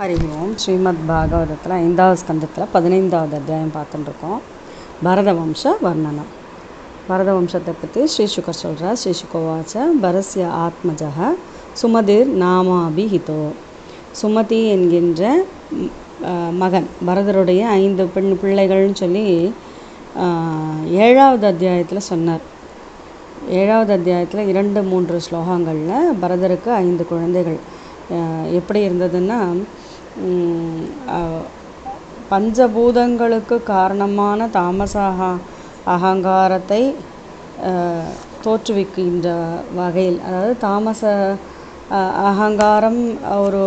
ஹரி ஓம். ஸ்ரீமத் பாகவதத்தில் 5வது ஸ்கந்தத்தில் 15வது அத்தியாயம் பார்த்துட்டுருக்கோம். பரத வம்ச வர்ணனம். பரத வம்சத்தை பற்றி ஸ்ரீ சுகர் சொல்கிறார். ஸ்ரீ சுகவாச்ச பரஸ்ய ஆத்மஜக சுமதிர் நாமாபிஹிதோ. சுமதி என்கின்ற மகன் பரதருடைய 5 பெண் பிள்ளைகள்னு சொல்லி 7வது அத்தியாயத்தில் சொன்னார். 7வது அத்தியாயத்தில் 2-3 ஸ்லோகங்களில் பரதருக்கு 5 குழந்தைகள் எப்படி இருந்ததுன்னா, பஞ்சபூதங்களுக்கு காரணமான தாமச அகங்காரத்தை தோற்றுவிக்கின்ற வகையில், அதாவது தாமச அகங்காரம் ஒரு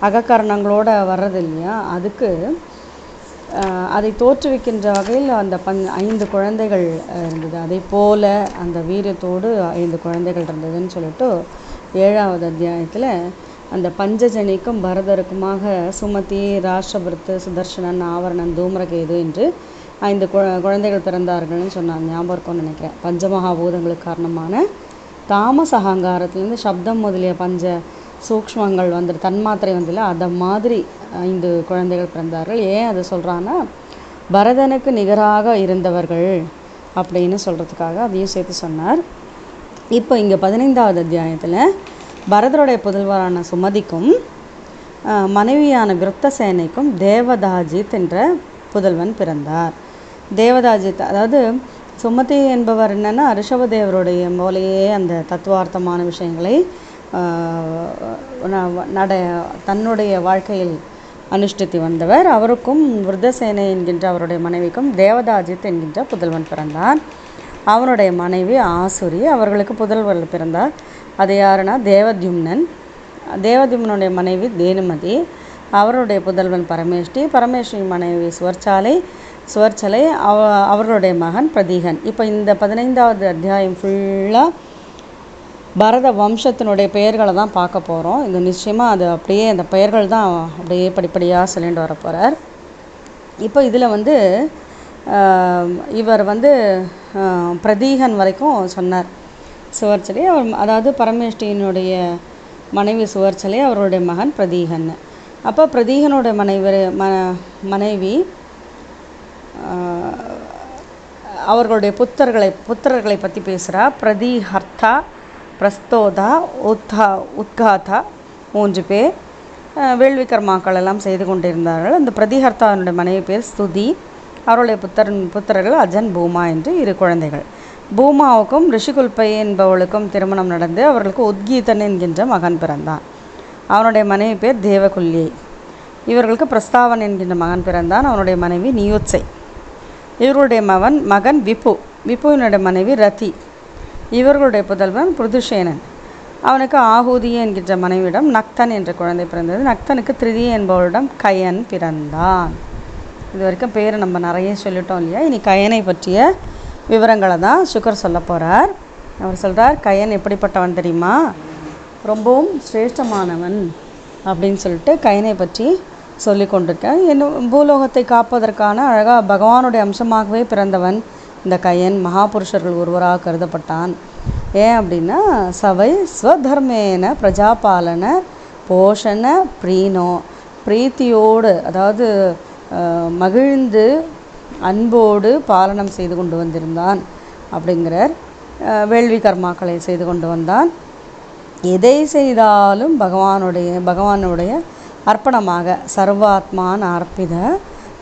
அகக்கரணங்களோடு வர்றது இல்லையா, அதுக்கு அதை தோற்றுவிக்கின்ற வகையில் அந்த 5 குழந்தைகள் இருந்தது. அதை போல அந்த வீரியத்தோடு 5 குழந்தைகள் இருந்ததுன்னு சொல்லிட்டு 7வது அத்தியாயத்தில் அந்த பஞ்சஜனிக்கும் பரதருக்குமாக சுமதி, ராஷ்டிரபிருத்து, சுதர்சனன், ஆவரணன், தூம்ரகேது என்று 5 குழந்தைகள் பிறந்தார்கள்னு சொன்னார். ஞாபகம் இருக்கும்னு நினைக்கிறேன். பஞ்சமகாபூதங்களுக்கு காரணமான தாமச அகங்காரத்துலேருந்து சப்தம் முதலிய பஞ்ச சூக்ஷ்மங்கள் தன்மாத்திரை வந்தில்ல, அதை மாதிரி 5 குழந்தைகள் பிறந்தார்கள். ஏன் அதை சொல்கிறான்னா, பரதனுக்கு நிகராக இருந்தவர்கள் அப்படின்னு சொல்கிறதுக்காக அதையும் சேர்த்து சொன்னார். இப்போ இங்கே 15வது அத்தியாயத்தில் பரதருடைய புதல்வரான சுமதிக்கும் மனைவியான விருத்தசேனைக்கும் தேவதாஜித் என்ற புதல்வன் பிறந்தார். தேவதாஜித், அதாவது சுமதி என்பவர் என்னென்னா, ரிஷபதேவருடைய போலேயே அந்த தத்துவார்த்தமான விஷயங்களை தன்னுடைய வாழ்க்கையில் அனுஷ்டித்து வந்தவர். அவருக்கும் விருத்தசேனை என்கின்ற அவருடைய மனைவிக்கும் தேவதாஜித் என்கின்ற புதல்வன் பிறந்தார். அவனுடைய மனைவி ஆசுரி. அவர்களுக்கு புதல்வர் பிறந்தார். அது யாருன்னா தேவத்யும்னன். தேவத்யும்னுடைய மனைவி தேனுமதி. அவருடைய புதல்வன் பரமேஷ்டி. பரமேஷ்டி மனைவி சுவர்ச்சலை. அவர்களுடைய மகன் பிரதீகன். இப்போ இந்த 15வது அத்தியாயம் ஃபுல்லாக பரத வம்சத்தினுடைய பெயர்களை தான் பார்க்க போகிறோம். இது நிச்சயமாக அது அப்படியே அந்த பெயர்கள் தான் அப்படியே படிப்படியாக சொல்லிட்டு வர போகிறார். இப்போ இதில் இவர் பிரதீகன் வரைக்கும் சொன்னார். சுவர்ச்சலை, அதாவது பரமேஷ்டியினுடைய மனைவி சுவர்ச்சலை, அவருடைய மகன் பிரதீகன். அப்போ பிரதீகனுடைய மனைவி அவர்களுடைய புத்திரர்களை பற்றி பேசுகிறா. பிரதீஹர்த்தா, பிரஸ்தோதா, உத்காதா 3 பேர் வேள்வி கர்மாக்கள் எல்லாம் செய்து கொண்டிருந்தார்கள். அந்த பிரதிஹர்த்தாவினுடைய மனைவி பேர் ஸ்துதி. அவருடைய புத்திரர்கள் அஜன், பூமா என்று 2 குழந்தைகள். பூமாவுக்கும் ரிஷிகுல்பை என்பவளுக்கும் திருமணம் நடந்து அவர்களுக்கு உத்கீதன் என்கின்ற மகன் பிறந்தான். அவனுடைய மனைவி பேர் தேவகுல்யை. இவர்களுக்கு பிரஸ்தாவன் என்கின்ற மகன் பிறந்தான். அவனுடைய மனைவி நியுத்சை. இவர்களுடைய மகன் விபுவினுடைய மனைவி ரதி. இவர்களுடைய புதல்வன் புருதுஷேனன். அவனுக்கு ஆகூதி என்கின்ற மனைவியிடம் நக்தன் என்ற குழந்தை பிறந்தது. நக்தனுக்கு திருதி என்பவளிடம் கயன் பிறந்தான். இது வரைக்கும் பேரை நம்ம நிறைய சொல்லிட்டோம் இல்லையா. இனி கயனை பற்றிய விவரங்களை தான் சுகர் சொல்ல போகிறார். அவர் சொல்கிறார், கயன் எப்படிப்பட்டவன் தெரியுமா, ரொம்பவும் சிரேஷ்டமானவன் அப்படின்னு சொல்லிட்டு கயனை பற்றி சொல்லி கொண்டிருக்கேன். இன்னும் பூலோகத்தை காப்பதற்கான அழகாக பகவானுடைய அம்சமாகவே பிறந்தவன் இந்த கயன். மகாபுருஷர்கள் ஒருவராக கருதப்பட்டான். ஏன் அப்படின்னா, சவை ஸ்வதர்மேன பிரஜாபாலன போஷண பிரீத்தியோடு, அதாவது மகிழ்ந்து அன்போடு பாலனம் செய்து கொண்டு வந்திருந்தான் அப்படிங்கிறார். வேள்வி கர்மாக்களை செய்து கொண்டு வந்தான். எதை செய்தாலும் பகவானுடைய அர்ப்பணமாக, சர்வாத்மான் அர்ப்பித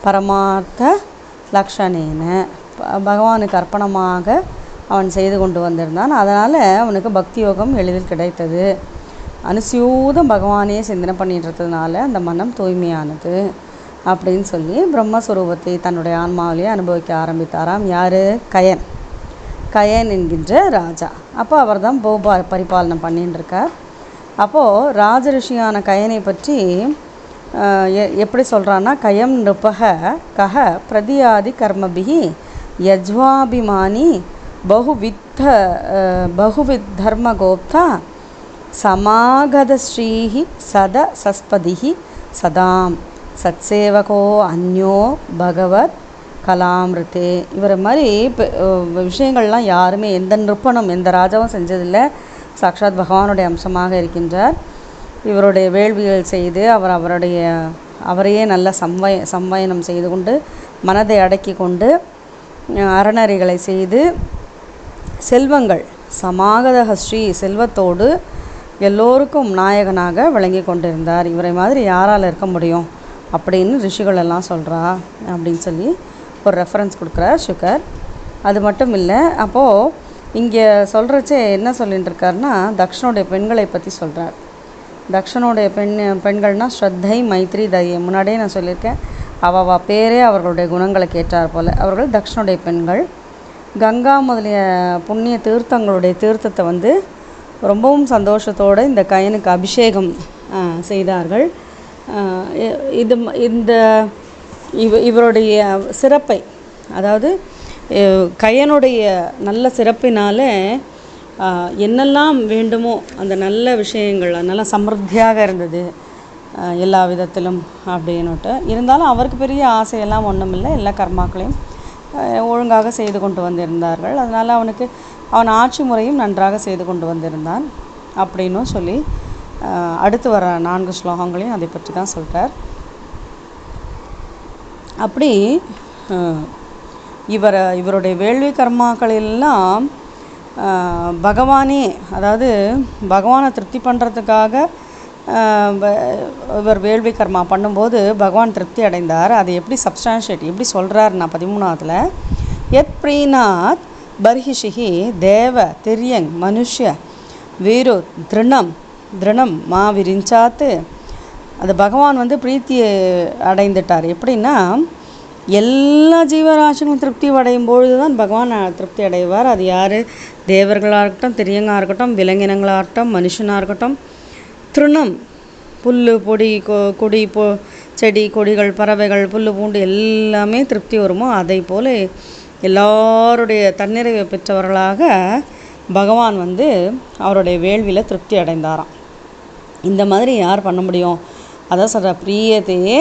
பரமார்த்த லக்ஷணேன, பகவானுக்கு அர்ப்பணமாக அவன் செய்து கொண்டு வந்திருந்தான். அதனால் அவனுக்கு பக்தி யோகம் எளிதில் கிடைத்தது. அனுசியூதம் பகவானே சிந்தனை பண்ணிட்டுறதுனால அந்த மனம் தூய்மையானது அப்படின்னு சொல்லி பிரம்மஸ்வரூபத்தை தன்னுடைய ஆன்மாவிலேயே அனுபவிக்க ஆரம்பித்தாராம். யார்? கயன் என்கின்ற ராஜா. அப்போ அவர் தான் பரிபாலனம் பண்ணின்னு இருக்கார். அப்போது ராஜரிஷியான கயனை பற்றி எப்படி சொல்கிறான்னா, கயம் நிருபக கஹ பிரதியாதி கர்மபிஹி யஜ்வாபிமானி பகுவித் தர்மகோப்தா சமாகத ஸ்ரீஹி சத சஸ்பதிஹி சதாம் சத்சேவகோ அந்யோ பகவத் கலாமிருத்தே. இவரை மாதிரி விஷயங்கள்லாம் யாருமே, எந்த நிருப்பணம் எந்த ராஜாவும் செஞ்சதில்லை. சாக்ஷாத் பகவானுடைய அம்சமாக இருக்கின்றார். இவருடைய வேள்விகள் செய்து அவரையே நல்ல சம்வயனம் செய்து கொண்டு மனதை அடக்கி கொண்டு அறநறிகளை செய்து செல்வங்கள் சமாகத ஸ்ரீ செல்வத்தோடு எல்லோருக்கும் நாயகனாக விளங்கி கொண்டிருந்தார். இவரை மாதிரி யாரால் இருக்க முடியும் அப்படின்னு ரிஷிகள் எல்லாம் சொல்கிறா அப்படின்னு சொல்லி ஒரு ரெஃபரன்ஸ் கொடுக்குறார் சுகர். அது மட்டும் இல்லை, அப்போது இங்கே சொல்கிறச்சே என்ன சொல்லிகிட்டு இருக்காருன்னா தக்ஷனுடைய பெண்களை பற்றி சொல்கிறார். தக்ஷனுடைய பெண்கள்னால் ஸ்ரத்தை, மைத்ரி, தயை. முன்னாடியே நான் சொல்லியிருக்கேன், அவ பேரே அவர்களுடைய குணங்களை கேட்டார் போல். அவர்கள் தக்ஷனுடைய பெண்கள். கங்கா முதலிய புண்ணிய தீர்த்தங்களுடைய தீர்த்தத்தை ரொம்பவும் சந்தோஷத்தோடு இந்த கயனுக்கு அபிஷேகம் செய்தார்கள். இவருடைய சிறப்பை, அதாவது கயனுடைய நல்ல சிறப்பினால் என்னெல்லாம் வேண்டுமோ அந்த நல்ல விஷயங்கள் நல்லா சமிருத்தியாக இருந்தது எல்லா விதத்திலும் அப்படின்னுட்டு. இருந்தாலும் அவருக்கு பெரிய ஆசையெல்லாம் ஒன்றும் இல்லை, எல்லா கர்மாக்களையும் ஒழுங்காக செய்து கொண்டு வந்திருந்தார்கள். அதனால் அவன் ஆட்சி முறையும் நன்றாக செய்து கொண்டு வந்திருந்தான் அப்படின்னும் சொல்லி அடுத்து வர 4 ஸ்லோகங்களையும் அதை பற்றி தான் சொல்கிறார். அப்படி இவருடைய வேள்வி கர்மாக்கள் எல்லாம் பகவானே, அதாவது பகவானை திருப்தி பண்ணுறதுக்காக இவர் வேள்வி கர்மா பண்ணும்போது பகவான் திருப்தி அடைந்தார். அதை எப்படி சப்ஸ்டான்ஷியேட் எப்படி சொல்கிறாருன்னா 13ஆவதுல எத் ப்ரீநாத் பர்ஹிஷிஹி தேவ திரியங் மனுஷ்ய வீரு திருணம் மா விரிஞ்சாத்து. அது பகவான் பிரீத்தியை அடைந்துட்டார். எப்படின்னா எல்லா ஜீவராசிகளும் திருப்தி அடையும் பொழுது தான் பகவான் திருப்தி அடைவார். அது யார்? தேவர்களாக இருக்கட்டும், திரியங்காக இருக்கட்டும், விலங்கினங்களாக இருக்கட்டும், மனுஷனாக இருக்கட்டும். திருணம் புல் பொடி கொடி செடி கொடிகள் பறவைகள் புல் பூண்டு எல்லாமே திருப்தி வருமோ அதை போல் எல்லாருடைய தன்னிறைவை பெற்றவர்களாக பகவான் அவருடைய வேள்வியில் திருப்தி அடைந்தாராம். இந்த மாதிரி யார் பண்ண முடியும்? அதான் சொல்கிற பிரியத்தையே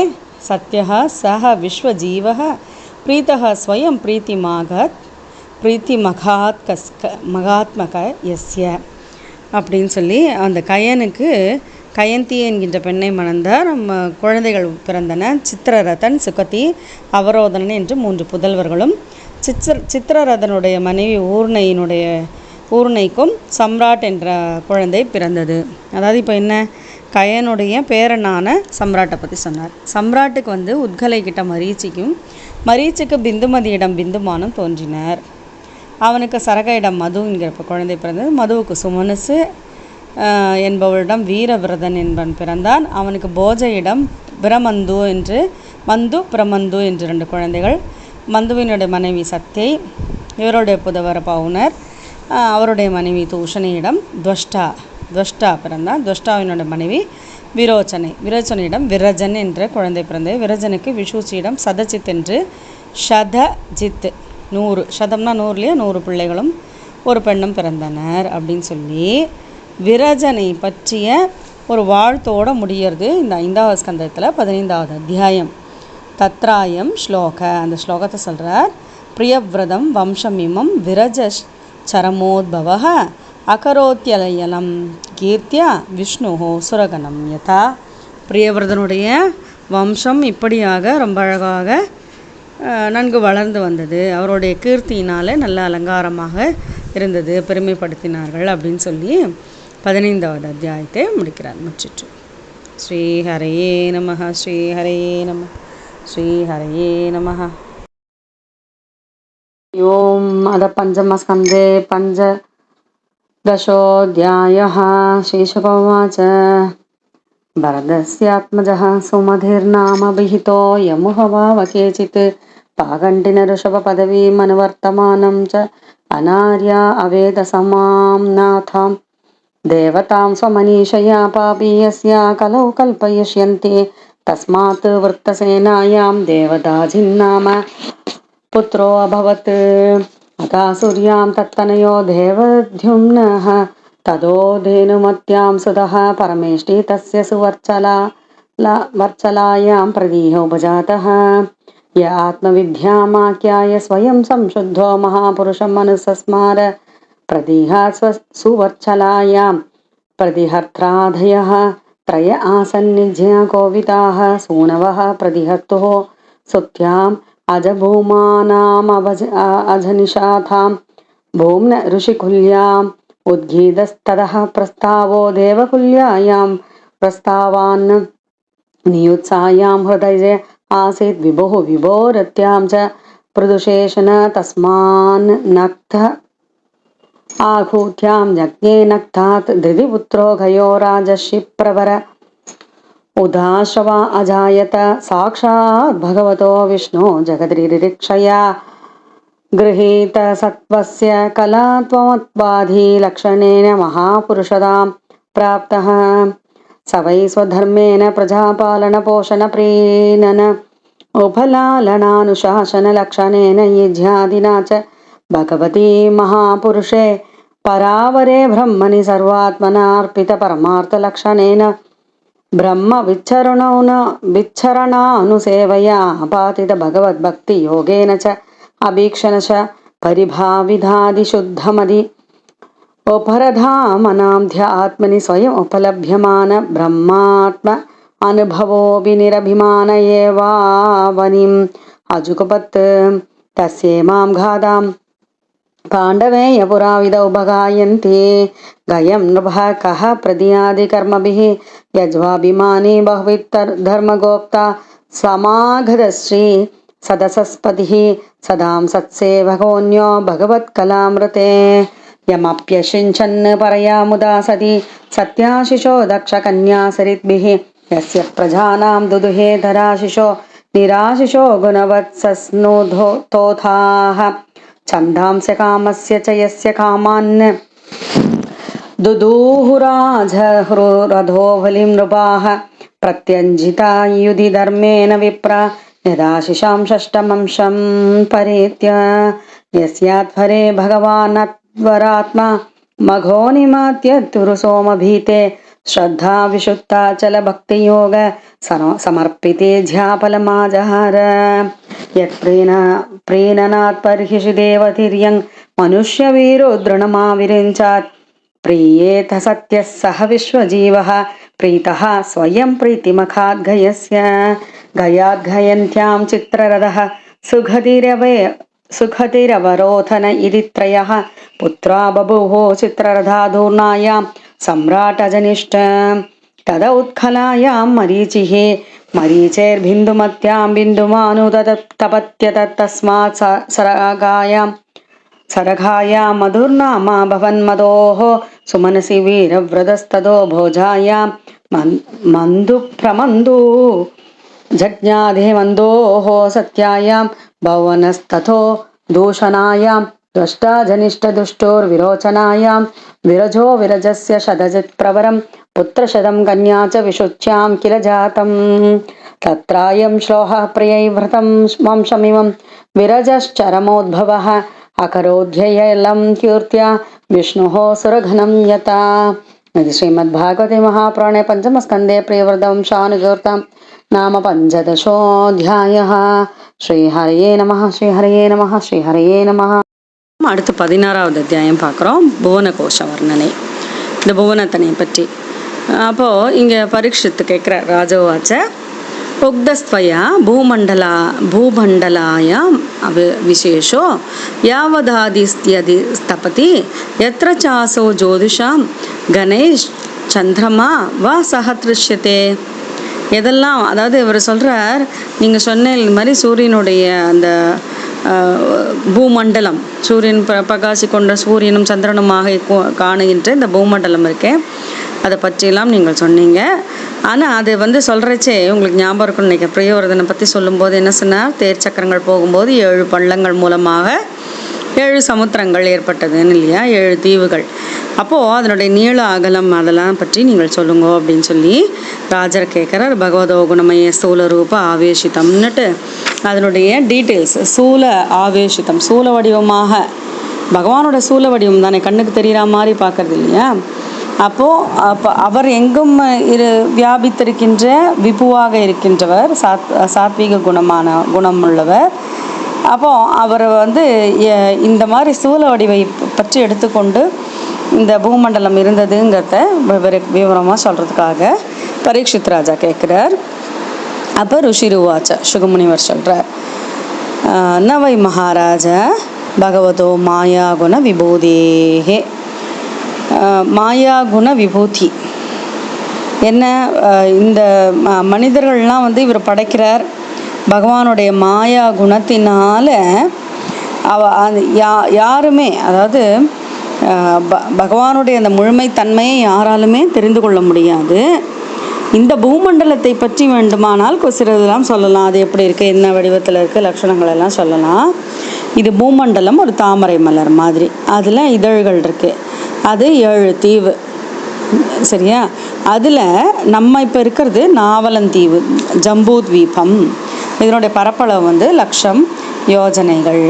சத்யா சஹ விஸ்வஜீவ பிரீத்தக ஸ்வயம் பிரீத்தி மகாத்மக எஸ்ய அப்படின்னு சொல்லி அந்த கயனுக்கு கயந்தி என்கின்ற பெண்ணை மணந்தார். குழந்தைகள் பிறந்தன. சித்திரரதன், சுகதி, அவரோதனன் என்று 3 புதல்வர்களும். சித்திரரதனுடைய மனைவி ஊர்ணைக்கும் சம்ராட் என்ற குழந்தை பிறந்தது. அதாவது இப்போ என்ன, கயனுடைய பேரனான சம்ராட்டை பற்றி சொன்னார். சம்ராட்டுக்கு உத்கலை கிட்ட மரீச்சிக்கு பிந்துமதியிடம் பிந்துமானும் தோன்றினர். அவனுக்கு சரகையிடம் மது என்கிற குழந்தை பிறந்தது. மதுவுக்கு சுமனுசு என்பவரிடம் வீரவிரதன் என்பவன் பிறந்தான். அவனுக்கு போஜையிடம் பிரமந்து பிரமந்து என்று 2 குழந்தைகள். மந்துவினுடைய மனைவி சத்தை, இவருடைய புதவர் பவுனர், அவருடைய மனைவி தூஷணியிடம் துவஷ்டா பிறந்தான். துவஷ்டாவினுடைய மனைவி விரோச்சனையிடம் விரஜன் என்ற குழந்தை பிறந்தது. விரஜனுக்கு விஷூச்சியிடம் சதஜித் என்று சதஜித் 100 சதம்னா 100 100 பிள்ளைகளும் ஒரு பெண்ணும் பிறந்தனர் அப்படின்னு சொல்லி விரஜனை பற்றிய ஒரு வாழ்த்தோடு முடியறது இந்த 5வது ஸ்கந்தத்தில் 15வது அத்தியாயம். தத்ராயம் ஸ்லோக, அந்த ஸ்லோகத்தை சொல்கிறார். பிரியவிரதம் வம்சமிமம் விரஜ சரமோத்பவ அகரோத்தியலயம் கீர்த்தியா விஷ்ணு சுரகணம் யதா. பிரியவிரதனுடைய வம்சம் இப்படியாக ரொம்ப அழகாக நன்கு வளர்ந்து வந்தது. அவருடைய கீர்த்தியினால் நல்ல அலங்காரமாக இருந்தது, பெருமைப்படுத்தினார்கள் அப்படின்னு சொல்லி 15வது அத்தியாயத்தை முடிக்கிறார். முற்றிற்று. ஸ்ரீஹரையே நம. ஸ்ரீஹரையே நம. ஸ்ரீஹரையே நம. ஓம். அத பஞ்சமஸ்கந்தே பஞ்சதசோऽध्यायः. श्रीशुकवाच भरतस्यात्मजः सुमधिर्नाम विहितो यमुहवाव केचित् पागण्डिनऋषभपदवीमनुवर्तमानं च अनार्या अवेदसमां नाथां देवतां स्वमनीषया पापीयस्या कलौ कल्पयिष्यन्ति तस्मात् वृत्तसेनायां देवदाजिन्नाम पुत्रो अभवत्. अतासुर्यां तत्तनयो देवद्युम्नः तदो धेनुमत्यां सुतः परमेष्टि तस्य सुवर्चलायां प्रदीहो उपजातः. य आत्मविद्यामाख्याय स्वयं संशुद्धो महापुरुषं मनुसस्मार प्रदीहात् सुवर्चलायां प्रतिहर्त्राधयः त्रय आसन्निज्य कोविताः सूनवः प्रतिहर्तुः सुत्याम् अजनिषाथां भूम्न ऋषिकुल्याम् उद्गीतस्ततः प्रस्तावो देवकुल्यायां प्रस्तावान् नियुत्सायां हृदये आसीत् विभुः विभोरत्यां च प्रदुषेशन तस्मान् नक्त आहूत्यां यज्ञे नक्तात् धृतिपुत्रो गयो राजर्षि प्रवर उदाश्रवा अजायत साक्षात् भगवतो विष्णु जगद्रिरिक्षया गृहीत सत्त्वस्य कलात्वमत्वाधि लक्षणेन महापुरुषदां प्राप्तः स वै स्वधर्मेण प्रजापालनपोषणप्रीणन उपलालनानुशासनलक्षणेन युज्यादिना च भगवती महापुरुषे परावरे ब्रह्मणि सर्वात्मनार्पितपरमार्थलक्षणेन ब्रह्म विच्छरणानुसेवया अपातित भगवद्भक्तियोगेन च अभीक्षण च परिभाविधादिशुद्धमदि उपरधामनाध्यात्मनि स्वयम् उपलभ्यमान ब्रह्मात्म अनुभवो विनिरभिमान एवावनिम् अजुगपत् तस्येमां गादां पाण्डवेयपुराविदौ भगायन्ति गयं नृपः कः प्रदियादिकर्मभिः यज्वाभिमानी बहुविधर्मगोप्ता स्वमागधश्री सदसस्पतिः सदां सत्सेवकोऽन्यो भगवत्कलामृते यमप्यषिञ्चन् परया मुदा सति सत्याशिषो दक्षकन्या सरिद्भिः यस्य प्रजानां दुदुहे धराशिषो निराशिषो गुणवत्सस्नुतोथाः छन्दांस्य कामस्य च यस्य कामान् दुदूहुराजहृरधो बलिं नृपाः प्रत्यञ्जिता युधि धर्मेण विप्र यदाशिषां षष्ठमंशं परेत्य यस्यात्परे भगवानत्वरात्मा मघोनिमात्यतुरुसोमभीते श्रद्धा विशुद्धाचल भक्तियोग समर्पिते ज्याफलमाजहार यत्प्रीणनात्पर्हिषि देवतिर्यं मनुष्यवीरो दृढमाविरिञ्चात् प्रीयेत सत्यः सह विश्वजीवः प्रीतः स्वयं प्रीतिमखाद्गयस्य गयाद्गयन्त्यां चित्ररथः सुखतिरवरोधन इति त्रयः पुत्रा बभूव चित्ररथाधूर्णायां सम्राटजनिष्ठ तद उत्खलायां मरीचिः मरीचैर्बिन्दुमत्यां बिन्दुमानुतपत्यत तस्मात् सरघायां मधुर्नामा भवन्मदोः सुमनसि वीरव्रतस्ततो भोजायां मन्दुप्रमन्दु जज्ञाधे मन्दोः सत्यायां भवनस्तथो दूषणायां द्वष्टा जनिष्ठ दुष्टोर्विरोचनायां विरजो विरजस्य शतजित्प्रवरं पुत्रशतं कन्या च विशुच्यां किल जातं तत्रायं श्लोकः प्रियैव्रतं वंशमिमं विरजश्चरमोद्भवः अकरोध्ययलं कीर्त्या विष्णुः सुरघनं यता श्रीमद्भागवते महापुराणे पंचमस्कन्धे प्रियव्रतवंशानुकीर्तं नाम पंचदशोऽध्यायः श्रीहरये नमः श्रीहरये नमः श्रीहरये नमः. அடுத்து 16வது அத்தியாயம் பார்க்குறோம். புவன கோஷ வர்ணனை, இந்த புவனத்தனை பற்றி. அப்போது இங்கே பரீட்சித்து கேட்குற ராஜோவாச்ச உக்தஸ்த்வயா பூமண்டலாயாம் விசேஷோ யாவதாதிஸ்த்யதி ஸ்தபதி யத்ர சாசோ ஜோதிஷாம் கணேஷ் சந்திரமா வா சஹத்ருஷ்யத்தே. எதெல்லாம், அதாவது இவர் சொல்கிறார், நீங்கள் சொன்ன மாதிரி சூரியனுடைய அந்த பூமண்டலம், சூரியன் பிரகாசி கொண்ட சூரியனும் சந்திரனுமாக காணுகின்ற இந்த பூமண்டலம் இருக்கே, அதை பற்றியெல்லாம் நீங்கள் சொன்னீங்க. ஆனால் அது சொல்கிறச்சே உங்களுக்கு ஞாபகம் இருக்குன்னு நினைக்கிறேன். பிரியவர்தனை பற்றி சொல்லும்போது என்ன சொன்னார், தேர் சக்கரங்கள் போகும்போது 7 பள்ளங்கள் மூலமாக 7 சமுத்திரங்கள் ஏற்பட்டதுன்னு இல்லையா, 7 தீவுகள். அப்போது அதனுடைய நீள அகலம் அதெல்லாம் பற்றி நீங்கள் சொல்லுங்க அப்படின்னு சொல்லி ராஜர் கேட்குறார். பகவதோ குணமய ஸ்தூல ரூப ஆவேஷிதம்னுட்டு அதனுடைய டீட்டெயில்ஸ், சூல ஆவேஷிதம், சூல வடிவமாக, பகவானோட சூல வடிவம் தானே, கண்ணுக்கு தெரிகிற மாதிரி பார்க்கறது இல்லையா. அப்போ அவர் எங்கும் வியாபித்திருக்கின்ற விபுவாக இருக்கின்றவர், சாத்வீக குணம் உள்ளவர். அப்போது அவர் இந்த மாதிரி சூல வடிவை பற்றி எடுத்துக்கொண்டு இந்த பூமண்டலம் இருந்ததுங்கிறத விவரமாக சொல்கிறதுக்காக பரீட்சித் ராஜா கேட்குறார். அப்போ ருஷிருவாச்ச சுகமுனிவர் சொல்கிறார், நவை மகாராஜா பகவதோ மாயாகுண விபூதேஹே. மாயாகுண விபூதி என்ன? இந்த மனிதர்கள்லாம் வந்து இவர் படைக்கிறார். பகவானுடைய மாயா குணத்தினால் யாருமே, அதாவது பகவானுடைய அந்த முழுமைத்தன்மையை யாராலுமே தெரிந்து கொள்ள முடியாது. இந்த பூமண்டலத்தை பற்றி வேண்டுமானால் சிறிதெல்லாம் சொல்லலாம். அது எப்படி இருக்குது, என்ன வடிவத்தில் இருக்குது, லட்சணங்கள் எல்லாம் சொல்லலாம். இது பூமண்டலம் ஒரு தாமரை மலர் மாதிரி. அதில் இதழ்கள் இருக்குது. அது 7 தீவு, சரியா? அதில் நம்ம இப்போ இருக்கிறது நாவலந்தீவு, ஜம்பூத்வீபம். இதனுடைய பரப்பளவு வந்து 1,00,000 யோஜனைகள்.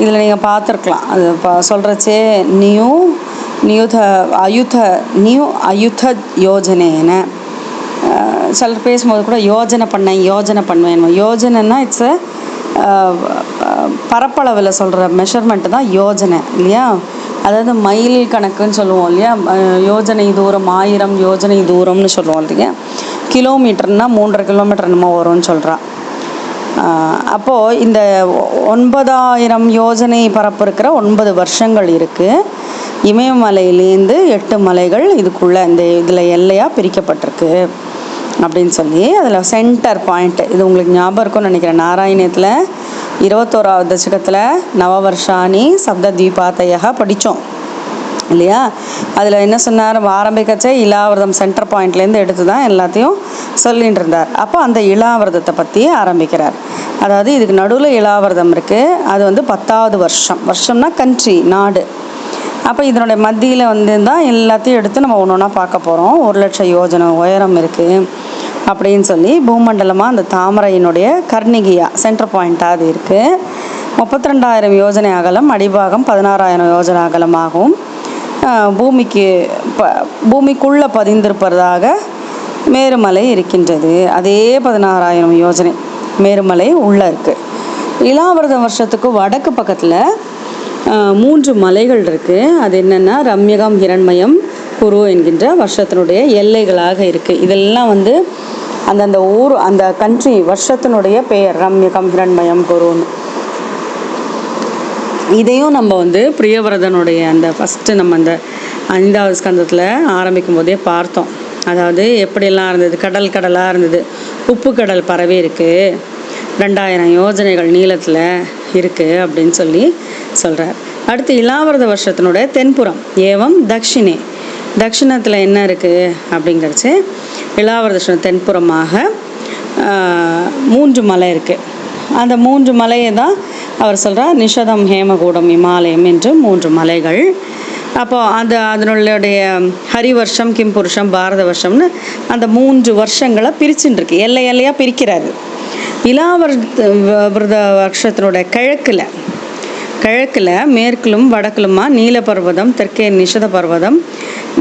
இதில் நீங்கள் பார்த்துருக்கலாம், அது சொல்கிறச்சே நியூ அயுத யோஜனைன்னு சிலர் பேசும்போது கூட யோஜனை பண்ணுவேன். யோஜனைன்னா இட்ஸ் பரப்பளவில் சொல்கிற மெஷர்மெண்ட்டு தான் யோஜனை இல்லையா? அதாவது மைல் கணக்குன்னு சொல்லுவோம் இல்லையா? யோஜனை தூரம், 1000 யோஜனை தூரம்னு சொல்லுவோம் இல்லையா? கிலோமீட்டர்னால் 3.5 கிலோமீட்டர் நம்ம வரும்னு சொல்கிறான். அப்போது இந்த 9,000 யோஜனை பரப்பு இருக்கிற 9 வருஷங்கள் இருக்குது. இமயமலையிலேருந்து 8 மலைகள் இதுக்குள்ளே இதில் எல்லையாக பிரிக்கப்பட்டிருக்கு அப்படின்னு சொல்லி அதில் சென்டர் பாயிண்ட் இது உங்களுக்கு ஞாபகம் இருக்கும்னு நினைக்கிறேன். நாராயணியத்தில் 21வது தசகத்தில் நவவர்ஷாணி சப்தத்வீபாத்தையாக படித்தோம் இல்லையா? அதில் என்ன சொன்னார்? ஆரம்பிக்கச்சே இலாவிரதம் சென்டர் பாயிண்ட்லேருந்து எடுத்து தான் எல்லாத்தையும் சொல்லிகிட்டு இருந்தார். அப்போ அந்த இலாவிரதத்தை பற்றி ஆரம்பிக்கிறார். அதாவது இதுக்கு நடுவில் இலாவிரதம் இருக்குது. அது வந்து 10வது வருஷம்னா கண்ட்ரி, நாடு. அப்போ இதனுடைய மத்தியில் வந்து தான் எல்லாத்தையும் எடுத்து நம்ம ஒன்று ஒன்றா பார்க்க போகிறோம். 1,00,000 யோஜனை உயரம் இருக்குது அப்படின்னு சொல்லி பூமண்டலமாக அந்த தாமரையினுடைய கர்ணிகியா சென்டர் பாயிண்ட்டாக அது இருக்குது. 32,000 யோஜனை அகலம், அடிபாகம் 16,000 யோஜனை அகலமாகவும் பூமிக்குள்ளே பதிந்திருப்பதாக மேருமலை இருக்கின்றது. அதே 16,000 யோஜனை மேருமலை உள்ளே இருக்குது. இலாவிரத வருஷத்துக்கு வடக்கு பக்கத்தில் 3 மலைகள் இருக்குது. அது என்னென்னா ரம்யகம், ஹிரண்மயம், குரு என்கின்ற வருஷத்தினுடைய எல்லைகளாக இருக்குது. இதெல்லாம் வந்து அந்தந்த ஊர், அந்த கண்ட்ரி வருஷத்தினுடைய பெயர் ரம்யகம், ஹிரண்மயம், குருன்னு. இதையும் நம்ம வந்து பிரியவரதனுடைய அந்த ஃபஸ்ட்டு நம்ம அந்த 5வது ஸ்கந்தத்தில் ஆரம்பிக்கும் போதே பார்த்தோம். அதாவது எப்படியெல்லாம் இருந்தது, கடலாக இருந்தது, உப்பு கடல் பரவி இருக்குது, 2,000 யோஜனைகள் நீளத்தில் இருக்குது அப்படின்னு சொல்லி சொல்கிறார். அடுத்து இலாவிரத வருஷத்தினுடைய தென்புறம் ஏவம் தட்சிணத்தில் என்ன இருக்குது அப்படிங்கிறச்சு இலாவிரத வருஷம் தென்புறமாக 3 மலை இருக்குது. அந்த 3 மலையை தான் அவர் சொல்கிறார் நிஷதம், ஹேமகூடம், இமாலயம் என்று 3 மலைகள். அப்போது அதனுடைய ஹரிவர்ஷம், கிம்புருஷம், பாரத வருஷம்னு அந்த 3 வருஷங்களை பிரிச்சுட்டுருக்கு, எல்லையாக பிரிக்கிறாரு. இலாவிரத வருஷத்தினுடைய கிழக்கில் மேற்கிலும் வடக்கிலுமா நீல பர்வதம், தெற்கே நிஷத பர்வதம்,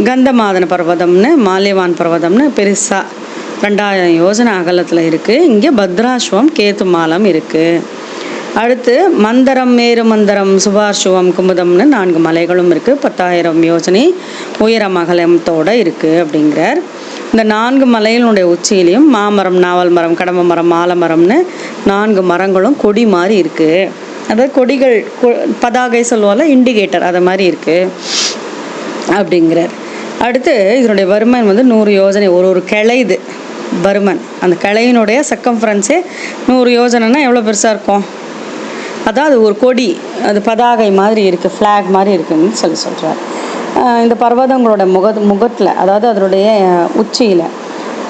கந்தமாதன பர்வதம்னு, மால்யவான் பர்வதம்னு பெருசாக 2,000 யோஜனை அகலத்தில் இருக்குது. இங்கே பத்ராஸ்வம், கேதுமாலம் இருக்குது. அடுத்து மந்தரம், மேரு மந்தரம், சுபார்ஷுவம், குமுதம்னு 4 மலைகளும் இருக்குது. 10,000 யோஜனை உயரம் அகலத்தோடு இருக்குது அப்படிங்கிறார். இந்த 4 மலையினுடைய உச்சியிலையும் மாமரம், நாவல் மரம், கடம்ப மரம், ஆலமரம்னு 4 மரங்களும் கொடி மாதிரி இருக்குது. அதாவது கொடிகள், பதாகை சொல்லுவால, இண்டிகேட்டர், அதை மாதிரி இருக்குது அப்படிங்கிறார். அடுத்து இதனுடைய வருமன் வந்து 100 யோஜனை, ஒரு கிளை இது பருமன். அந்த கிளையினுடைய சர்க்கம்ஃபரன்ஸே 100 யோஜனைனா எவ்வளோ பெருசாக இருக்கும்? அதான் அது ஒரு கொடி, அது பதாகை மாதிரி இருக்குது, ஃப்ளாக் மாதிரி இருக்குதுன்னு சொல்கிறார். இந்த பர்வதங்களோட முகத்தில், அதாவது அதனுடைய உச்சியில்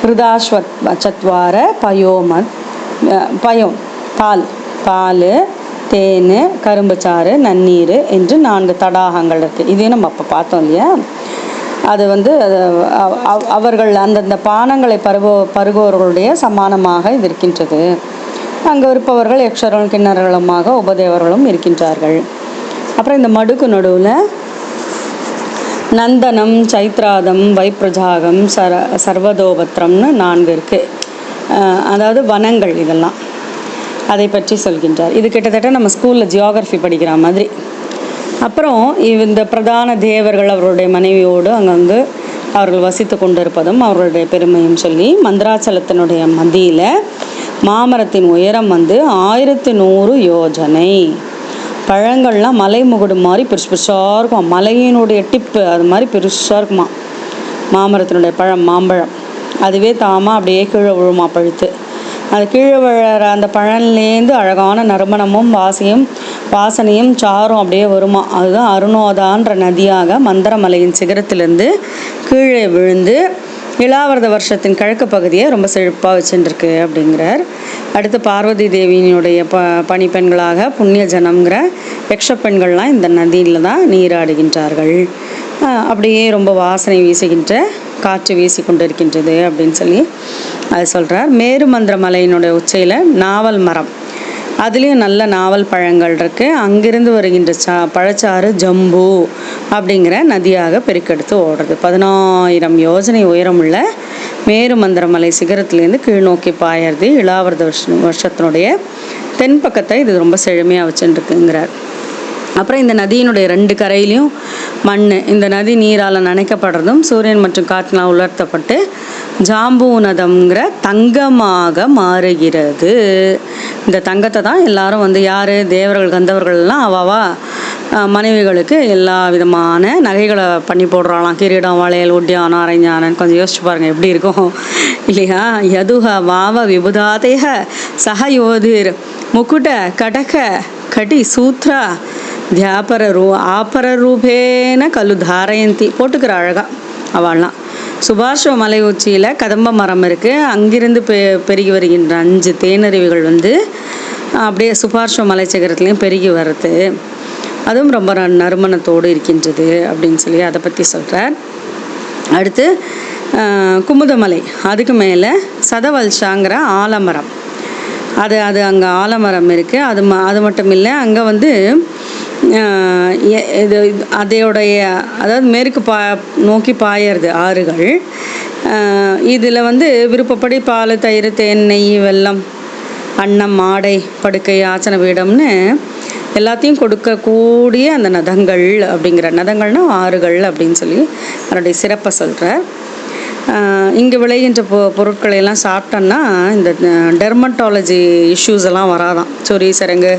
ஹிருதாஸ்வத்வார பயம், பால், தேன், கரும்புச்சாறு, நன்னீர் என்று 4 தடாகங்கள் இருக்குது. இதையும் நம்ம அப்போ பார்த்தோம் இல்லையா? அது வந்து அவர்கள் அந்தந்த பானங்களை பருகுவர்களுடைய சமானமாக இது இருக்கின்றது. அங்கே இருப்பவர்கள் யக்ஷர்களும் கிண்ணறர்களுமாக உபதேவர்களும் இருக்கின்றார்கள். அப்புறம் இந்த மடுக்கு நடுவில் நந்தனம், சைத்ராதம், வைப்ரஜாகம், சர்வதோபத்ரம்னு 4 இருக்குது. அதாவது வனங்கள். இதெல்லாம் அதை பற்றி சொல்கின்றார். இது கிட்டத்தட்ட நம்ம ஸ்கூலில் ஜியோகிரஃபி படிக்கிற மாதிரி. அப்புறம் இந்த பிரதான தேவர்கள் அவருடைய மனைவியோடு அங்கே வந்து அவர்கள் வசித்து கொண்டிருப்பதும் அவர்களுடைய பெருமையும் சொல்லி மந்திராச்சலத்தினுடைய மத்தியில் மாமரத்தின் உயரம் 1100 யோஜனை. பழங்கள்லாம் மலை முகடு மாதிரி பெருசாக இருக்கும். மலையினுடைய டிப்பு அது மாதிரி பெருசாக இருக்குமா மாமரத்தினுடைய பழம், மாம்பழம். அதுவே தாமா அப்படியே கீழே விழுமா பழுத்து. அது கீழே விழுற அந்த பழம்லேருந்து அழகான நறுமணமும் வாசனையும் சாரும் அப்படியே வருமா. அதுதான் அருணோதான்ற நதியாக மந்திரமலையின் சிகரத்திலேருந்து கீழே விழுந்து இளாவரத வருஷத்தின் கிழக்கு பகுதியை ரொம்ப செழிப்பாக வச்சுட்டுருக்கு அப்படிங்கிறார். அடுத்து பார்வதி தேவியினுடைய பணிப்பெண்களாக புண்ணிய ஜனம்ங்கிற யக்ஷ பெண்கள்லாம் இந்த நதியில் தான் நீராடுகின்றார்கள். அப்படியே ரொம்ப வாசனை வீசுகின்ற காற்று வீசி கொண்டு இருக்கின்றது அப்படின்னு சொல்லி அது சொல்கிறார். மேருமந்திர மலையினுடைய உச்சியில் நாவல் மரம், அதுலேயும் நல்ல நாவல் பழங்கள் இருக்குது. அங்கிருந்து வருகின்ற பழச்சாறு ஜம்பு அப்படிங்கிற நதியாக பெருக்கெடுத்து ஓடுறது. 10,000 யோஜனை உயரமுள்ள மேருமந்திர மலை சிகரத்துலேருந்து கீழ் நோக்கி பாயறது. இளாவரத வருஷத்தினுடைய தென்பக்கத்தை இது ரொம்ப செழுமையாக வச்சுட்டுருக்குங்கிறார். அப்புறம் இந்த நதியினுடைய 2 கரையிலையும் மண், இந்த நதி நீரால் நனைக்கப்படுறதும் சூரியன் மற்றும் காற்றினால் உலர்த்தப்பட்டு ஜாம்பூனதம்ங்கிற தங்கமாக மாறுகிறது. இந்த தங்கத்தை தான் எல்லாரும் யார், தேவர்கள் கந்தவர்கள்லாம் அவாவா மனைவிகளுக்கு எல்லா விதமான நகைகளை பண்ணி போடுறாளாம். கிரீடம், வளையல், உட்டியானம், அரைஞானம். கொஞ்சம் யோசிச்சு பாருங்கள் எப்படி இருக்கும் இல்லையா. யதுஹ வாவ விபுதாதேக சஹயோதிர் முக்குட்ட கடக கடி சூத்ரா ஆபர ரூபேன கல்லு தாரயந்தி போட்டுக்கிற அழகா அவள்லாம். சுபாஷ மலை உச்சியில் கதம்ப மரம் இருக்குது. அங்கிருந்து பெருகி வருகின்ற 5 தேனருவிகள் அப்படியே சுபார்ஷ மலை சிகரத்துலேயும் பெருகி வர்றது. அதுவும் ரொம்ப நறுமணத்தோடு இருக்கின்றது அப்படின்னு சொல்லி அதை பற்றி சொல்கிறார். அடுத்து குமுதமலை, அதுக்கு மேலே சதவல்ஷாங்கிற ஆலமரம், அது அங்கே ஆலமரம் இருக்குது. அது மட்டும் இல்லை, அங்கே இது அதையோடைய அதாவது மேற்கு நோக்கி பாயறது ஆறுகள். இதில் விருப்பப்படி பால், தயிர், தேன், நெய், வெல்லம், அன்னம், ஆடை, படுக்கை, ஆசன பீடம்னு எல்லாத்தையும் கொடுக்கக்கூடிய அந்த நதங்கள் அப்படிங்கிற நதங்கள்னால் ஆறுகள் அப்படின்னு சொல்லி அதனுடைய சிறப்பை சொல்கிறார். இங்கே விளைகின்ற பொருட்களையெல்லாம் சாப்பிட்டோன்னா இந்த டெர்மட்டாலஜி இஷ்யூஸ் எல்லாம் வராதான். சொறி சிரங்கு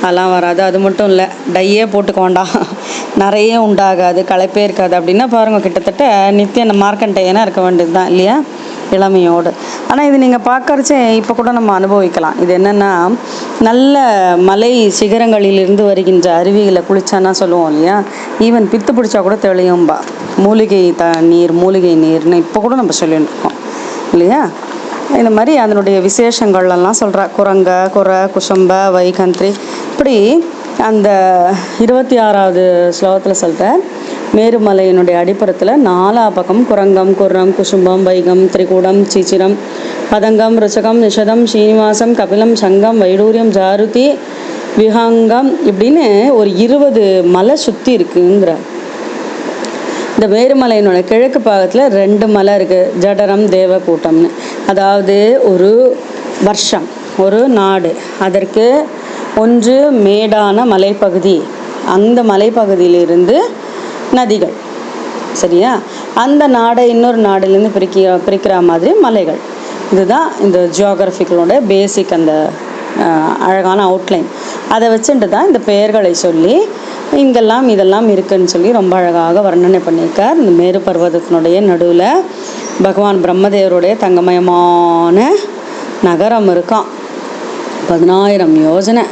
அதெல்லாம் வராது. அது மட்டும் இல்லை, டையே போட்டுக்க வேண்டாம், நிறைய உண்டாகாது, களைப்பே இருக்காது. அப்படின்னா பாருங்கள், கிட்டத்தட்ட நித்திய மார்க்கண்டையனாக இருக்க வேண்டியது தான் இல்லையா, இளமையோடு. ஆனால் இது நீங்கள் பார்க்கறச்சே இப்போ கூட நம்ம அனுபவிக்கலாம். இது என்னென்னா, நல்ல மலை சிகரங்களிலிருந்து வருகின்ற அருவிகளை குளிச்சான்னா சொல்லுவோம் இல்லையா, ஈவன் பித்து பிடிச்சா கூட தெளியும்பா. மூலிகை மூலிகை நீர்னு இப்போ கூட நம்ம சொல்லிட்டு இருக்கோம் இல்லையா. இந்த மாதிரி அதனுடைய விசேஷங்கள்லாம் சொல்கிறா. குறை, குஷம்ப, வைகந்திரி, இப்படி அந்த 26வது ஸ்லோகத்தில் சொல்கிற மேருமலையினுடைய அடிப்புறத்தில் 4 பக்கம் குரங்கம், குர்ரம், குசும்பம், வைகம், திரிகூடம், சீச்சிரம், பதங்கம், ருச்சகம், நிஷதம், ஸ்ரீனிவாசம், கபிலம், சங்கம், வைடூரியம், ஜாருதி, விஹாங்கம் இப்படின்னு ஒரு 20 மலை சுற்றி இருக்குங்கிற. இந்த மேருமலையினோட கிழக்கு பாகத்தில் 2 மலை இருக்குது, ஜடரம், தேவக்கூட்டம்னு. அதாவது ஒரு வருஷம், ஒரு நாடு, அதற்கு ஒன்று மேடான மலைப்பகுதி, அந்த மலைப்பகுதியிலிருந்து நதிகள், சரியா. அந்த நாடை இன்னொரு நாடுலேருந்து பிரிக்கிற மாதிரி மலைகள். இதுதான் இந்த ஜியோகிராஃபிகளோட பேசிக் அந்த அழகான அவுட்லைன். அதை வச்சுட்டு தான் இந்த பெயர்களை சொல்லி இங்கெல்லாம் இதெல்லாம் இருக்குதுன்னு சொல்லி ரொம்ப அழகாக வர்ணனை பண்ணியிருக்கார். இந்த மேரு பர்வதத்தினுடைய நடுவில் பகவான் பிரம்மதேவருடைய தங்கமயமான நகரம் இருக்கான். 10,000 யோஜனை,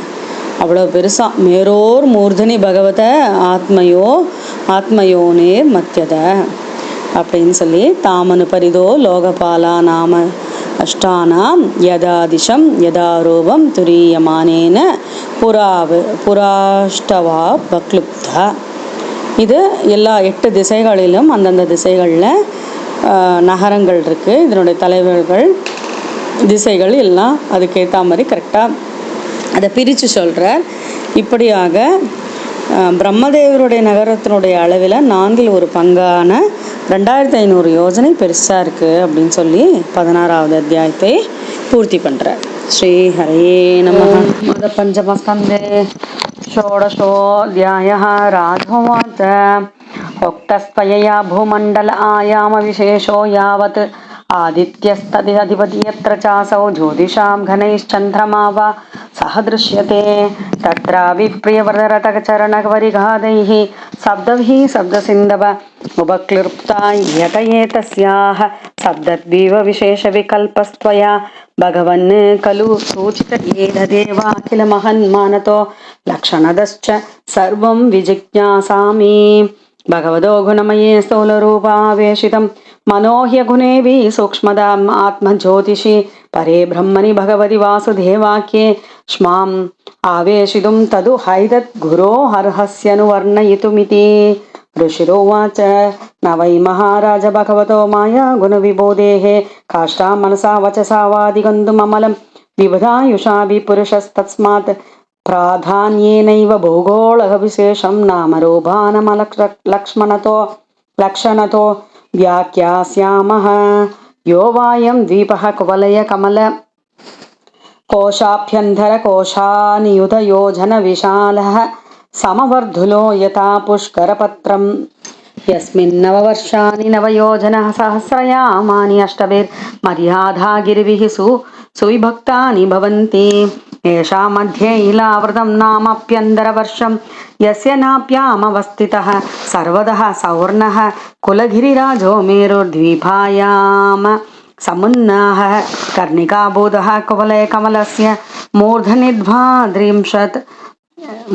அவ்வளோ பெருசாக. மேரோர் மூர்தனி பகவத ஆத்மயோனேர் மத்தியத அப்படின்னு சொல்லி தாமனு பரிதோ லோகபாலா நாம அஷ்டானாம் யதாதிஷம் யதாரூபம் துரியமானேன புராஷ்டவா பக்லுப்தா. இது எல்லா 8 திசைகளிலும் அந்தந்த திசைகளில் நகரங்கள் இருக்குது. இதனுடைய தலைவர்கள் திசைகள் எல்லாம் அதுக்கேற்ற மாதிரி கரெக்டாக அதை பிரித்து சொல்கிறார். இப்படியாக பிரம்மதேவருடைய நகரத்தினுடைய அளவில் 4ல் ஒரு பங்கான 2500 யோஜனை பெருசாக இருக்குது அப்படின்னு சொல்லி 16வது அத்தியாயத்தை பூர்த்தி பண்ணுறார். ஸ்ரீ ஹரே நமஹ. மத பஞ்சமஸ்கந்தே ஷோடசோऽध्यायः ராகவாத उक्तस्त्वयया भूमण्डल आयामविशेषो यावत् आदित्यस्तदिधिपति यत्र चासौ ज्योतिषां घनैश्चन्द्रमा वा सह दृश्यते तत्राभिप्रियवररटकचरणवरिगादैः शब्दभिः शब्दसिन्धव उपक्लृप्ता यतये तस्याः शब्दद्वीव विशेषविकल्पस्त्वया भगवन् खलु सूचित एतदेवाखिलमहन्मानतो लक्षणदश्च सर्वं विजिज्ञासामि भगवतो गुणमये स्थूलरूपावेशितं मनोह्यगुणेऽपि सूक्ष्मदाम् आत्मज्योतिषि परे ब्रह्मणि भगवति वासुदेवाख्ये स्माम् आवेशितुं तदु हैतत् गुरोर्हस्यनुवर्णयितुमिति ऋषिरोवाच न वै महाराज भगवतो माया गुणविबोधेः काष्ठा मनसा वचसा वादिगन्तुममलं विबुधायुषाभि पुरुषस्तस्मात् प्राधान्येनैव भूगोळविशेषं नामरूपानमलक्ष्मणतो लक्षणतो व्याख्यास्यामः यो वायं द्वीपः कुवलय कमल कोशाभ्यन्तर कोशानियुतयोजनविशालः समवर्धुलो यथा पुष्करपत्रम् यस्मिन्नववर्षाणि नवयोजनः सहस्रयामानि अष्टभिर्मर्यादा गिरिभिः सुविभक्तानि भवन्ति येषा मध्ये इलावृतं नामाप्यन्तरवर्षं यस्य नाप्यामवस्थितः सर्वतः सौवर्णः कुलगिरिराजो मेरुर्द्वीपायाम समुन्नाः कर्णिकाबोधः कुवलयकमलस्य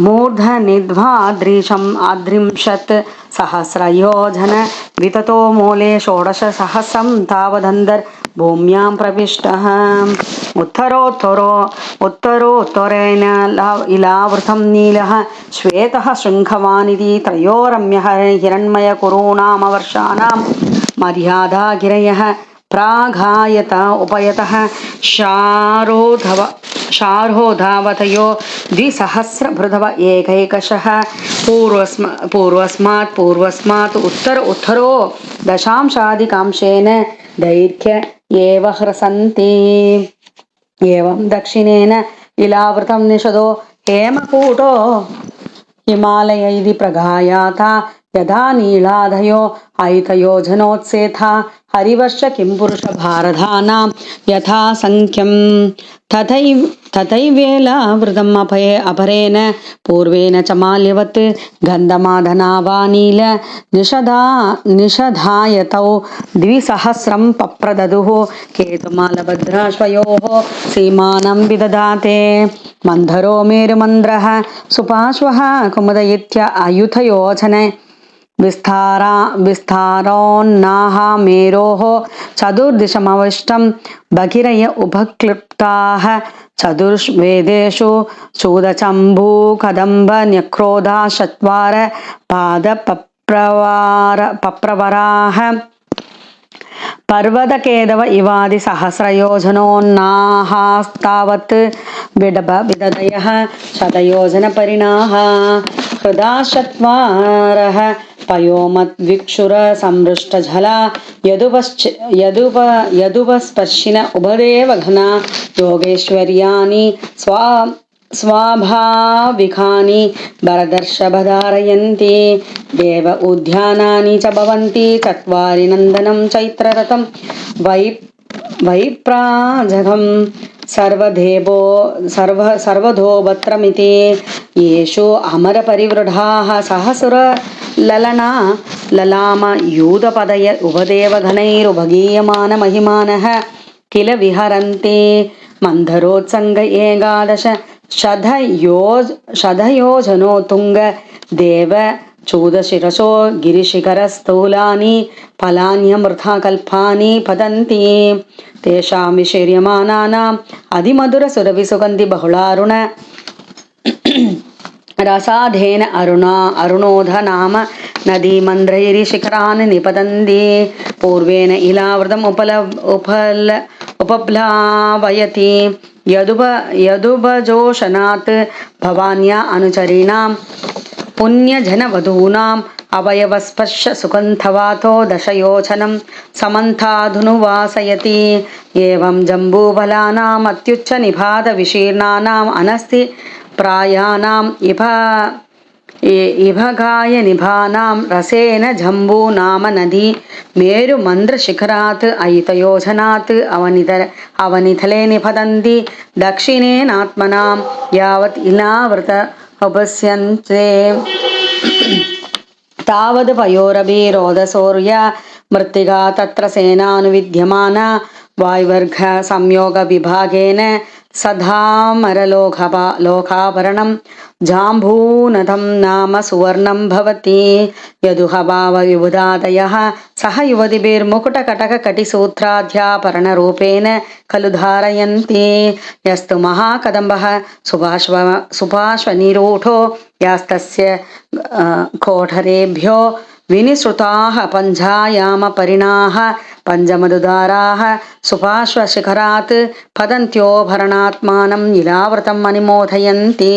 मूर्धनिध्वाद्रीशम् अद्रिंशत् सहस्रयोजन विततो मूले 16,000 तावदन्तर् भूम्यां प्रविष्टः उत्तरोत्तरेण इलावृतं नीलः श्वेतः शृङ्खवानिति त्रयो रम्यः हिरण्मयकुरूणामवर्षाणां मर्यादा गिरयः प्रागायत उपयतः शारोधावतयो 2,000 एकैकशः पूर्वस्मात् उत्तरो दशांशादिकांशेन दैर्घ्य एव ह्रसन्ति एवं दक्षिणेन इलावृतं निषदो हेमकूटो हिमालय इति प्रगायाता यदा नीलाधयो ऐतयोजनोत्सेथा हरिवर्ष किं पुरुष भारधानां यथा संख्यं तथैवेलावृतम् अपरेण पूर्वेण च माल्यवत् गन्धमादनावा नील निषधायतौ 2,000 पप्रददुः केतुमालभद्राश्वयोः सीमानं विदधाते मन्धरो मेरुमन्द्रः सुपार्श्वः कुमुद इत्य अयुथयोजन विस्तारोन्नाः मेरोः चतुर्दिशमविष्टं भगिरय उपक्लिप्ताः चतुर्वेदेषु चूदचम्बूकदम्ब न्यक्रोधा 4 पादपप्रवराः पर्वतकेदव इवादि सहस्रयोजनोन्नाहास्तावत् विदधयः शतयोजनपरिणाः हृदा 4 पयोमद्विक्षुर संवृष्टजला यदुपस्पर्शिन उभदेव घना योगेश्वर्यानि स्वाभाविकानि भरदर्शभधारयन्ति देव उद्यानानि च भवन्ति 4 नन्दनं चैत्ररथं वैप्राजगं सर्वधोभत्रमिति येषु अमरपरिवृढाः सहसुरललना ललाम यूतपदय उपदेवगणैरुपगीयमान महिमानः किल विहरन्ति मन्धरोत्सङ्ग 11 शतयोजनो तुङ्ग देव चूदशिरसो गिरिशिखरस्थूलानि फलान्यमृथाकल्पानि पतन्ति तेषां विशीर्यमानानाम् अधिमधुरसुरभिसुगन्धि बहुलारुण रसाधेन अरुणोध नाम नदीमन्ध्रैरिशिखरान् निपतन्ति पूर्वेण इलावृतम् उपप्लावयति यदुभजोषणात् भवान्या अनुचरीणां पुण्यजनवधूनाम् अवयवस्पर्श सुगन्धवातो 10 योजनं समन्ताधुनुवासयति एवं जम्बूफलानाम् अत्युच्च निभात विशीर्णानाम् अनस्ति प्रायाणाम् इभगाय निभानां रसेन जम्बू नाम नदी मेरुमन्त्रशिखरात् अयितयोजनात् अवनितले निपतन्ति दक्षिणेनात्मनां यावत् इलावृत उपस्यन्ते तावद् पयोरभिरोधसौर्या मृत्तिका तत्र सेनानुविद्यमाना वायुवर्ग संयोगविभागेन सधामरलोकाभरणं जाम्बूनदं नाम सुवर्णं भवति यदुहभावविबुधादयः सह युवतिभिर्मुकुटकटककटिसूत्राध्यापरणरूपेण खलु धारयन्ति यस्तु महाकदम्बः सुपार्श्वनिरूढो यास्तस्य कोठरेभ्यो विनिसृताः पञ्चायामपरिणाः पञ्चमधुदाराः सुपार्श्वशिखरात् पतन्त्योभरणात्मानम् इलावृतम् अनिमोदयन्ति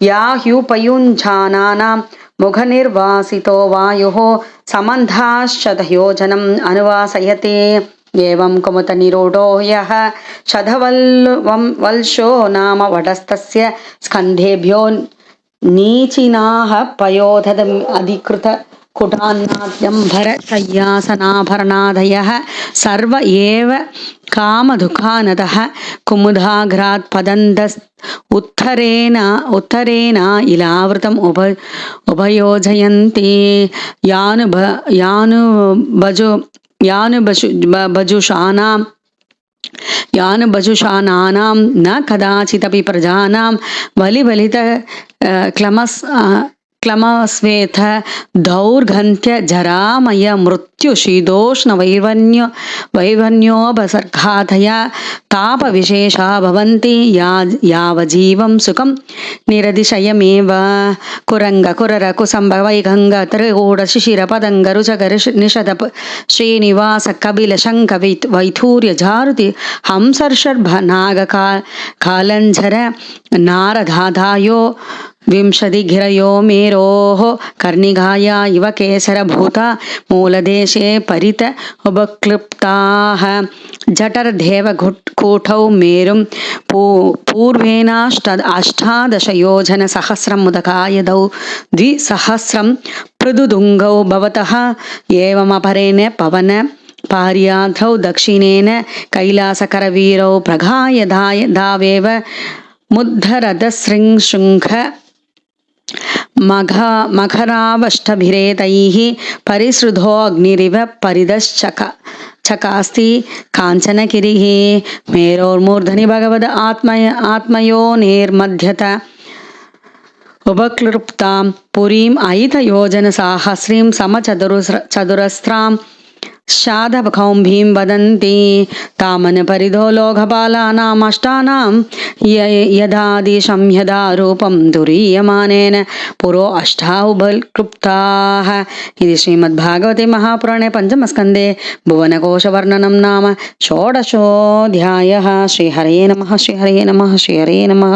या ह्युपयुञ्जानानां मुखनिर्वासितो वायुः समन्धाश्चतयोजनम् अनुवासयति एवं कुमुतनिरूढो यः शतवल्शो नाम वटस्थस्य स्कन्धेभ्यो नीचिनाः पयोधम् अधिकृत कुटान्नाद्यम्भरशय्यासनाभरणादयः सर्व एव कामधुकानतः कुमुदाग्रात् पतन्तस् उत्तरेण इलावृतम् उपयोजयन्ति यानुभजुषाणां न कदाचिदपि प्रजानां वलिवलित क्लमस्वेथ दौर्गन्त्य जरामय मृत्युशीतोष्ण वैवर्ण्योपसर्गादया तापविशेषा भवन्ति यावजीवं सुखं निरतिशयमेव कुरंग वैगंग त्रिगूढ शिशिर पदंग रुचकर निषद श्रीनिवास कपिल शंख वैथूर्य जारुति हंसर्षर्भ नाग कालंझर नारदादायो विंशतिगिरयो मेरोः कर्णिगाया इव केसरभूता मूलदेशे परित उपक्लृप्ताः जठरदेवकूटौ मेरुं पूर्वेणाष्टादशयोजनसहस्रं मुदकायदौ 2,000 पृथुदुङ्गौ भवतः एवमपरेण पवन पार्याधौ दक्षिणेन कैलासकरवीरौ प्रगायदावेव मुद्धरदशृङ्ग मखरावष्टभिरेतैः परिसृधो अग्निरिव परिदश्चकास्ति काञ्चनगिरिः मेरोर्मूर्धनि भगवद आत्मयोनिर्मध्यत उपक्लृप्तां पुरीम् अयितयोजनसाहस्रीं समचतुरस्रां शादकौम्भीं वदन्ति तामनपरिधो लोकपालानाम् अष्टानां यदादिशं रूपं दुरीयमानेन पुरो अष्टाउपक्लृप्ताः। इति श्रीमद्भागवते महापुराणे पञ्चमस्कन्धे भुवनकोशवर्णनं नाम षोडशोऽध्यायः। श्रीहरये नमः श्रीहरये नमः श्रीहरये नमः।